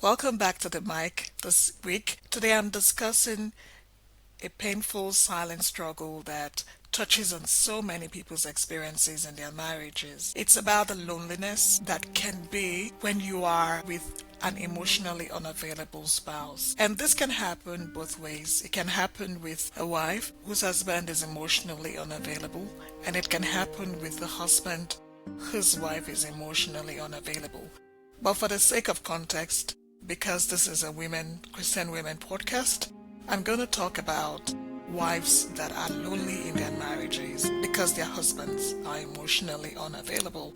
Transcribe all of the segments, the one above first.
Welcome back to the mic this week. Today I'm discussing a painful silent struggle that touches on so many people's experiences in their marriages. It's about the loneliness that can be when you are with an emotionally unavailable spouse. And this can happen both ways. It can happen with a wife whose husband is emotionally unavailable, and it can happen with the husband whose wife is emotionally unavailable. But for the sake of context, because this is a Christian women podcast, I'm going to talk about wives that are lonely in their marriages because their husbands are emotionally unavailable.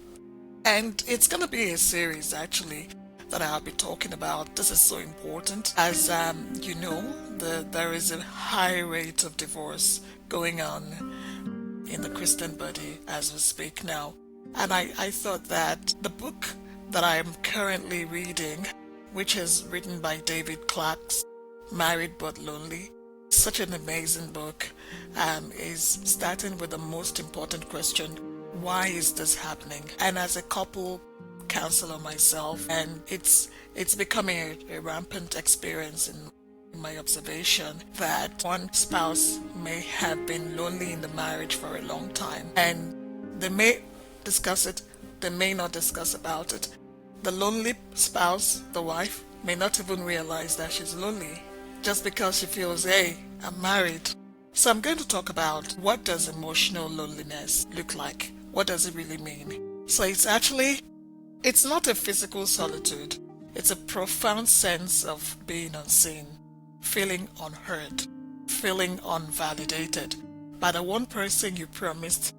And it's going to be a series actually that I'll be talking about. This is so important as there is a high rate of divorce going on in the Christian body as we speak now. And I thought that the book that I am currently reading, which is written by David Clark's Married but Lonely, such an amazing book, is starting with the most important question: why is this happening? And as a couple counselor myself, and it's becoming a rampant experience in my observation that one spouse may have been lonely in the marriage for a long time, and they may discuss it, they may not discuss about it. The lonely spouse, the wife, may not even realize that she's lonely just because she feels, hey, I'm married. So I'm going to talk about what does emotional loneliness look like? What does it really mean? So it's not a physical solitude. It's a profound sense of being unseen, feeling unheard, feeling unvalidated by the one person who promised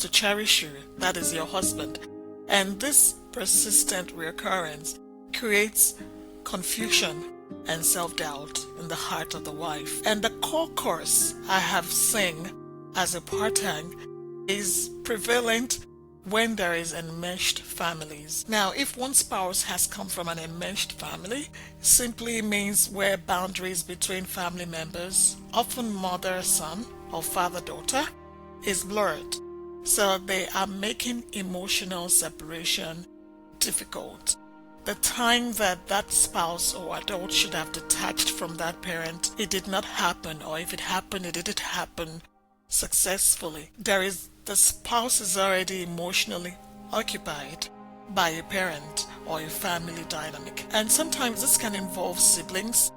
to cherish you, that is your husband. And this persistent recurrence creates confusion and self-doubt in the heart of the wife. And the core course I have seen as a part-time is prevalent when there is enmeshed families. Now, if one spouse has come from an enmeshed family, simply means where boundaries between family members, often mother-son or father-daughter, is blurred. So they are making emotional separation difficult. The time that spouse or adult should have detached from that parent, it did not happen, or if it happened, it didn't happen successfully. The spouse is already emotionally occupied by a parent or a family dynamic. And sometimes this can involve siblings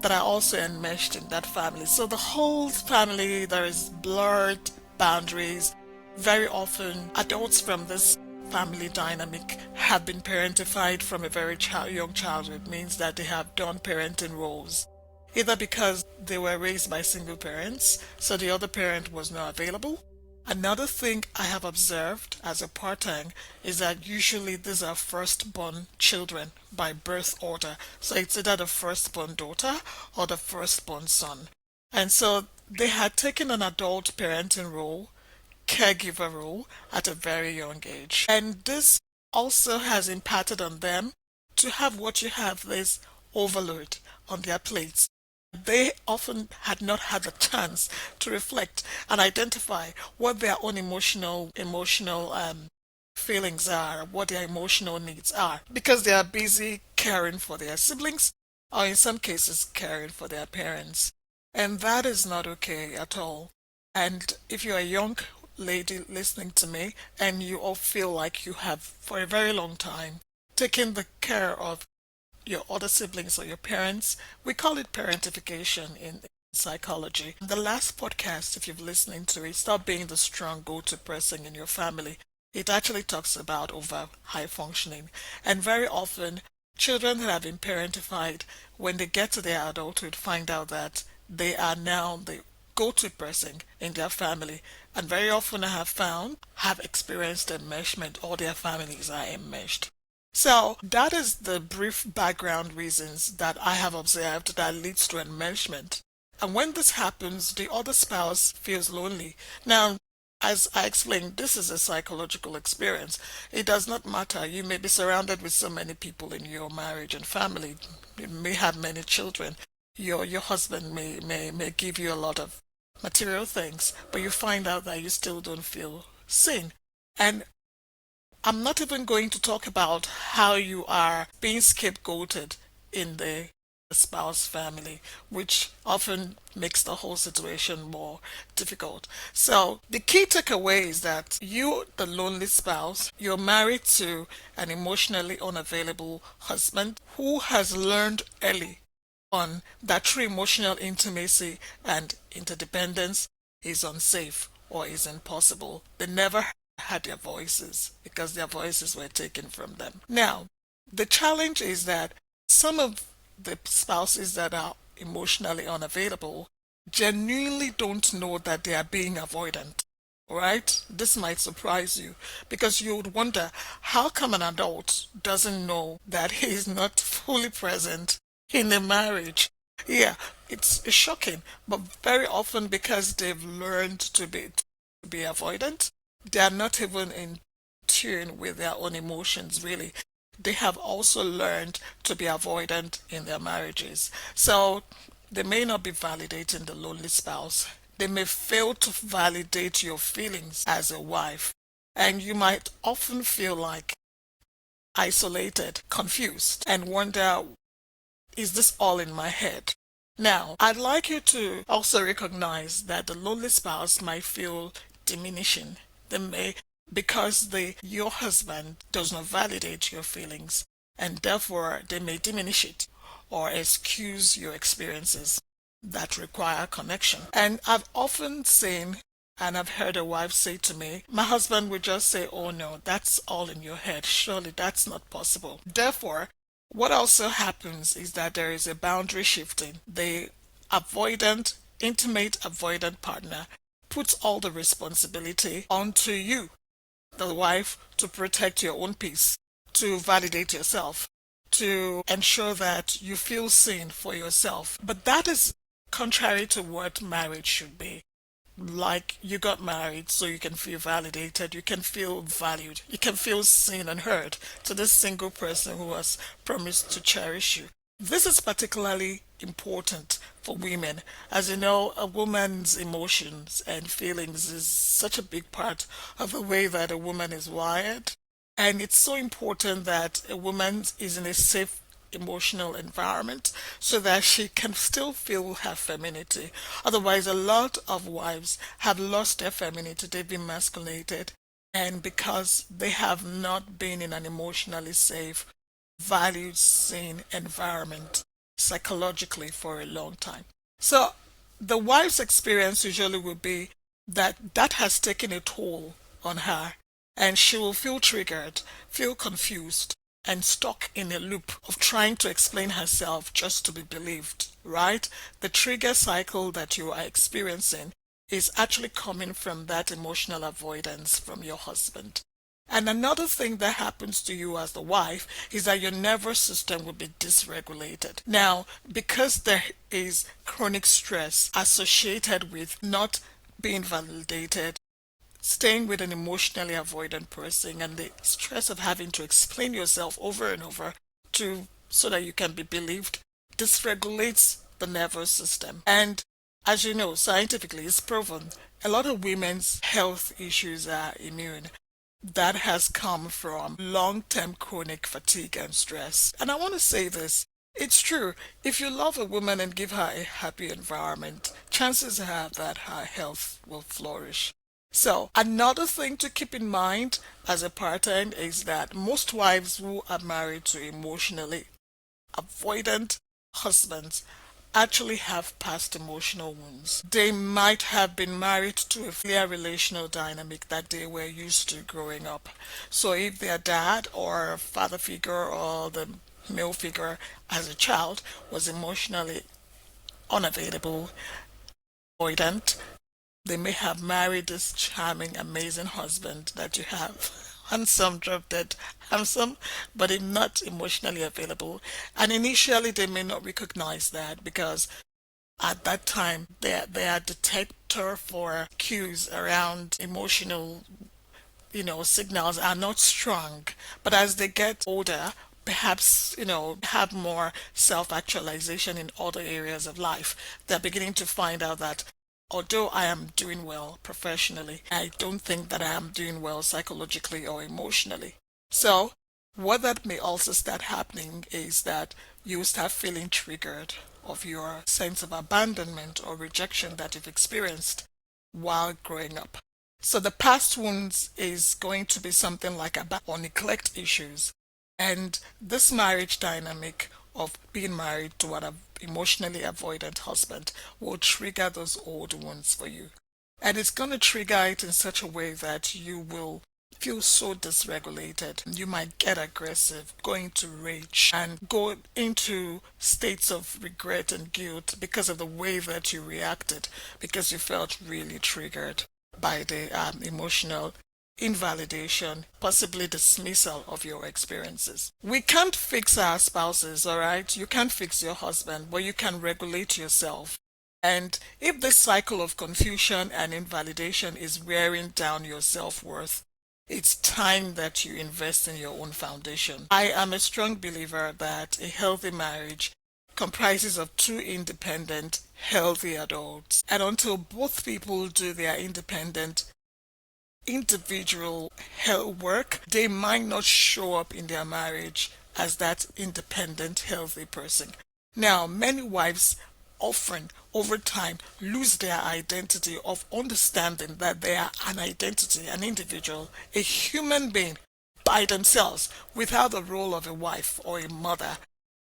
that are also enmeshed in that family. So the whole family, there is blurred boundaries. Very often, adults from this family dynamic have been parentified from a very young childhood. It means that they have done parenting roles, either because they were raised by single parents, so the other parent was not available. Another thing I have observed as a part-time is that usually these are firstborn children by birth order. So it's either the firstborn daughter or the firstborn son. And so they had taken an adult parenting role, caregiver role at a very young age. And this also has impacted on them to have what you have, this overload on their plates. They often had not had the chance to reflect and identify what their own emotional feelings are, what their emotional needs are, because they are busy caring for their siblings, or in some cases caring for their parents. And that is not okay at all. And if you're a young lady listening to me and you all feel like you have for a very long time taken the care of your other siblings or your parents, we call it parentification in psychology. The last podcast, if you've listening to it, Stop Being the Strong Go-To Person in Your Family, it actually talks about over high functioning. And very often children that have been parentified, when they get to their adulthood, find out that they are now the go-to person in their family, and very often have experienced enmeshment, or their families are enmeshed. So that is the brief background reasons that I have observed that leads to enmeshment. And when this happens, the other spouse feels lonely. Now, as I explained, this is a psychological experience. It does not matter. You may be surrounded with so many people in your marriage and family. You may have many children. Your husband may give you a lot of material things, but you find out that you still don't feel seen. And I'm not even going to talk about how you are being scapegoated in the spouse family, which often makes the whole situation more difficult. So the key takeaway is that you, the lonely spouse, you're married to an emotionally unavailable husband who has learned early on that true emotional intimacy and interdependence is unsafe or is impossible. They never had their voices because their voices were taken from them. Now, the challenge is that some of the spouses that are emotionally unavailable genuinely don't know that they are being avoidant. Right? This might surprise you because you would wonder how come an adult doesn't know that he is not fully present in a marriage. Yeah, it's shocking, but very often because they've learned to be avoidant, they are not even in tune with their own emotions, really. They have also learned to be avoidant in their marriages. So they may not be validating the lonely spouse. They may fail to validate your feelings as a wife. And you might often feel like isolated, confused, and wonder, is this all in my head? Now, I'd like you to also recognize that the lonely spouse might feel diminishing. They may, because your husband does not validate your feelings, and therefore they may diminish it or excuse your experiences that require connection. And I've often seen and I've heard a wife say to me, my husband would just say, oh no, that's all in your head. Surely that's not possible. Therefore, what also happens is that there is a boundary shifting. The avoidant, intimate avoidant partner puts all the responsibility onto you, the wife, to protect your own peace, to validate yourself, to ensure that you feel seen for yourself. But that is contrary to what marriage should be. Like you got married so you can feel validated, you can feel valued, you can feel seen and heard to this single person who has promised to cherish you. This is particularly important for women. As you know, a woman's emotions and feelings is such a big part of the way that a woman is wired. And it's so important that a woman is in a safe emotional environment so that she can still feel her femininity. Otherwise, a lot of wives have lost their femininity, they've been masculated, and because they have not been in an emotionally safe, valued, sane environment psychologically for a long time. So, the wife's experience usually will be that that has taken a toll on her, and she will feel triggered, feel confused, and stuck in a loop of trying to explain herself just to be believed, right? The trigger cycle that you are experiencing is actually coming from that emotional avoidance from your husband. And another thing that happens to you as the wife is that your nervous system will be dysregulated. Now, because there is chronic stress associated with not being validated, staying with an emotionally avoidant person, and the stress of having to explain yourself over and over to so that you can be believed dysregulates the nervous system. And as you know, scientifically it's proven a lot of women's health issues are immune. That has come from long-term chronic fatigue and stress. And I want to say this. It's true. If you love a woman and give her a happy environment, chances are that her health will flourish. So, another thing to keep in mind as a partner is that most wives who are married to emotionally avoidant husbands actually have past emotional wounds. They might have been married to a clear relational dynamic that they were used to growing up. So if their dad or father figure or the male figure as a child was emotionally unavailable, avoidant, they may have married this charming, amazing husband that you have. Handsome, drop dead, handsome, but not emotionally available. And initially, they may not recognize that because at that time, their detector for cues around emotional, signals are not strong. But as they get older, perhaps, have more self-actualization in other areas of life, they're beginning to find out that although I am doing well professionally, I don't think that I am doing well psychologically or emotionally. So, what that may also start happening is that you will start feeling triggered of your sense of abandonment or rejection that you've experienced while growing up. So the past wounds is going to be something like or neglect issues. And this marriage dynamic of being married to an emotionally avoidant husband will trigger those old wounds for you. And it's going to trigger it in such a way that you will feel so dysregulated. You might get aggressive, go into rage, and go into states of regret and guilt because of the way that you reacted, because you felt really triggered by the emotional invalidation, possibly dismissal of your experiences. We can't fix our spouses, all right? You can't fix your husband, but you can regulate yourself. And if this cycle of confusion and invalidation is wearing down your self-worth, it's time that you invest in your own foundation. I am a strong believer that a healthy marriage comprises of two independent, healthy adults. And until both people do their independent, individual health work, they might not show up in their marriage as that independent, healthy person. Now, many wives often over time lose their identity of understanding that they are an identity, an individual, a human being by themselves without the role of a wife or a mother.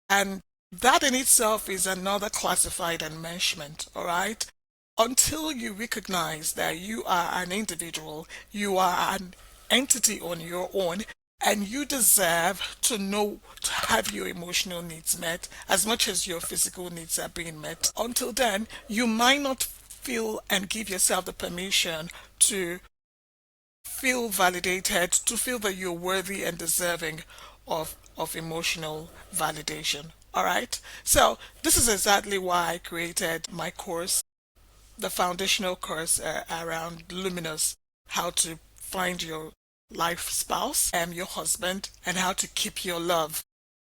And that in itself is another classified enmeshment, all right? Until you recognize that you are an individual, you are an entity on your own, and you deserve to know to have your emotional needs met as much as your physical needs are being met. Until then, you might not feel and give yourself the permission to feel validated, to feel that you're worthy and deserving of emotional validation. All right? So, this is exactly why I created my course, the foundational course around Luminous, how to find your life spouse and your husband, and how to keep your love.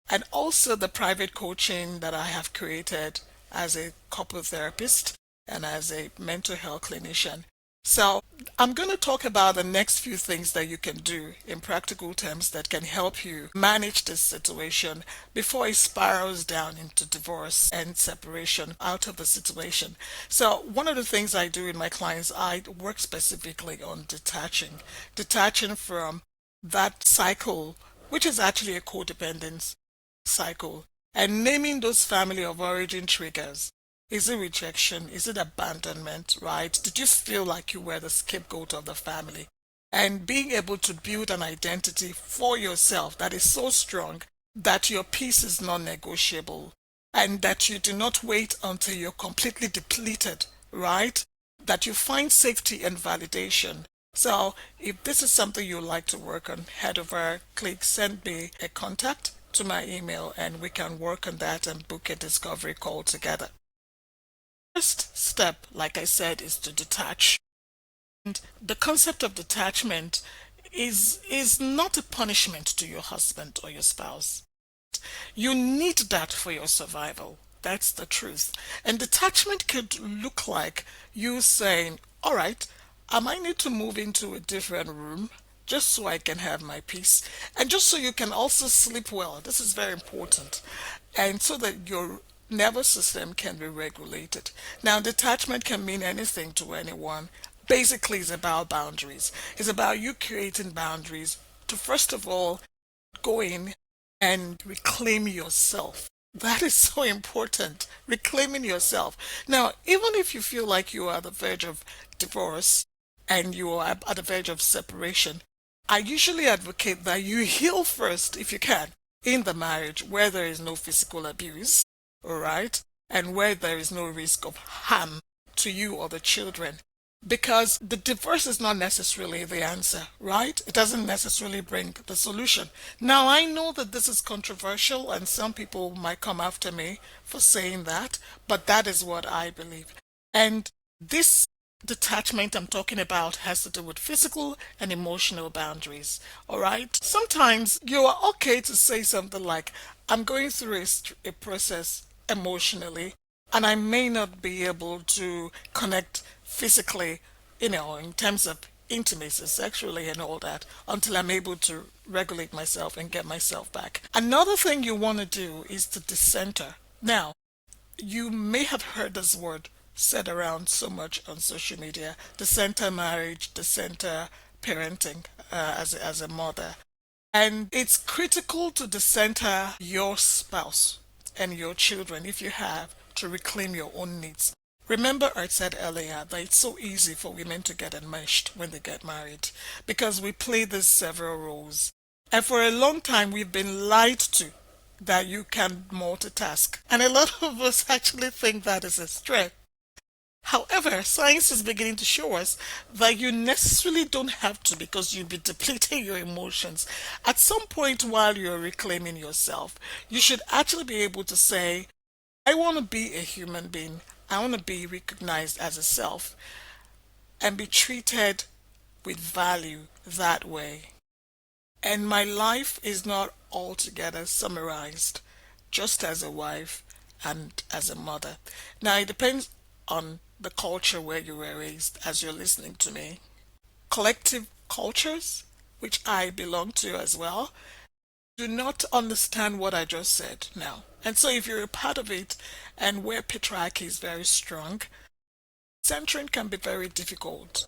And also the private coaching that I have created as a couple therapist and as a mental health clinician. So I'm going to talk about the next few things that you can do in practical terms that can help you manage this situation before it spirals down into divorce and separation out of the situation. So one of the things I do in my clients, I work specifically on detaching from that cycle, which is actually a codependence cycle, and naming those family of origin triggers. Is it rejection? Is it abandonment, right? Did you feel like you were the scapegoat of the family? And being able to build an identity for yourself that is so strong that your peace is non-negotiable and that you do not wait until you're completely depleted, right? That you find safety and validation. So if this is something you'd like to work on, head over, click send me a contact to my email and we can work on that and book a discovery call together. First step, like I said, is to detach. And the concept of detachment is not a punishment to your husband or your spouse. You need that for your survival. That's the truth. And detachment could look like you saying, all right, I might need to move into a different room just so I can have my peace and just so you can also sleep well. This is very important. And so that your nervous system can be regulated. Now, detachment can mean anything to anyone. Basically, it's about boundaries. It's about you creating boundaries to, first of all, go in and reclaim yourself. That is so important, reclaiming yourself. Now, even if you feel like you are at the verge of divorce and you are at the verge of separation, I usually advocate that you heal first, if you can, in the marriage where there is no physical abuse, all right, and where there is no risk of harm to you or the children. Because the divorce is not necessarily the answer, right? It doesn't necessarily bring the solution. Now, I know that this is controversial and some people might come after me for saying that, but that is what I believe. And this detachment I'm talking about has to do with physical and emotional boundaries, all right? Sometimes you are okay to say something like, I'm going through a process emotionally and I may not be able to connect physically, in terms of intimacy, sexually and all that, until I'm able to regulate myself and get myself back. Another thing you want to do is to decenter. Now, you may have heard this word said around so much on social media, decenter marriage, decenter parenting, as a mother. And it's critical to decenter your spouse and your children if you have to reclaim your own needs. Remember, I said earlier that it's so easy for women to get enmeshed when they get married because we play these several roles. And for a long time, we've been lied to that you can multitask. And a lot of us actually think that is a strength. However, science is beginning to show us that you necessarily don't have to because you'll be depleting your emotions. At some point while you're reclaiming yourself, you should actually be able to say, I want to be a human being. I want to be recognized as a self and be treated with value that way. And my life is not altogether summarized just as a wife and as a mother. Now, it depends on the culture where you were raised as you're listening to me. Collective cultures, which I belong to as well, do not understand what I just said now. And so, if you're a part of it and where patriarchy is very strong, centering can be very difficult.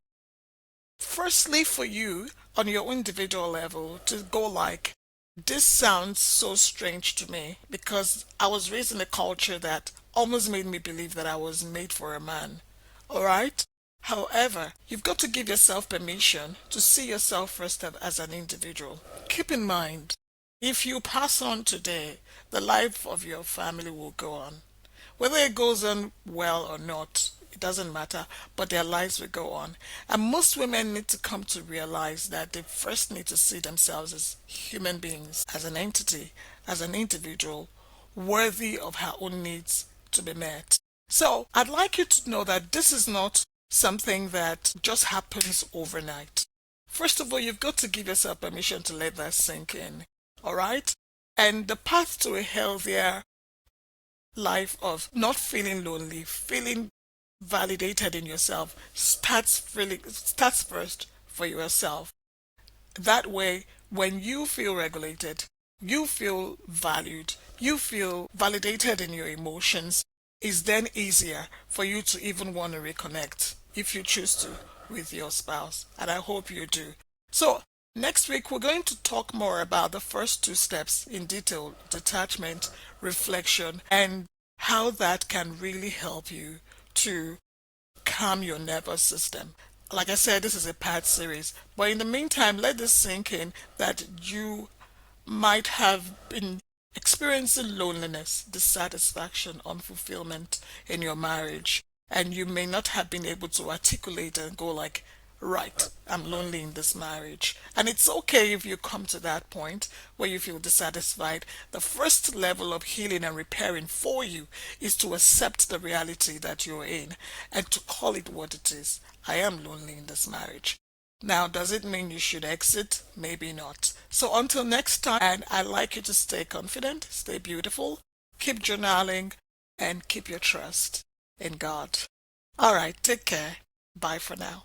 Firstly, for you on your individual level to go like, this sounds so strange to me because I was raised in a culture that almost made me believe that I was made for a man. All right? However, you've got to give yourself permission to see yourself first as an individual. Keep in mind, if you pass on today, the life of your family will go on. Whether it goes on well or not, it doesn't matter, but their lives will go on. And most women need to come to realize that they first need to see themselves as human beings, as an entity, as an individual, worthy of her own needs to be met. So I'd like you to know that this is not something that just happens overnight. First of all, you've got to give yourself permission to let that sink in. All right? And the path to a healthier life of not feeling lonely, feeling validated in yourself starts first for yourself. That way, when you feel regulated, you feel valued, you feel validated in your emotions, it's then easier for you to even want to reconnect if you choose to with your spouse. And I hope you do. So, next week we're going to talk more about the first two steps in detail, detachment, reflection, and how that can really help you to calm your nervous system. Like I said, this is a part series, but in the meantime, let this sink in that you might have been experiencing loneliness, dissatisfaction, unfulfillment in your marriage, and you may not have been able to articulate and go like, right, I'm lonely in this marriage. And it's okay if you come to that point where you feel dissatisfied. The first level of healing and repairing for you is to accept the reality that you're in and to call it what it is. I am lonely in this marriage. Now, does it mean you should exit? Maybe not. So until next time, and I'd like you to stay confident, stay beautiful, keep journaling, and keep your trust in God. All right, take care. Bye for now.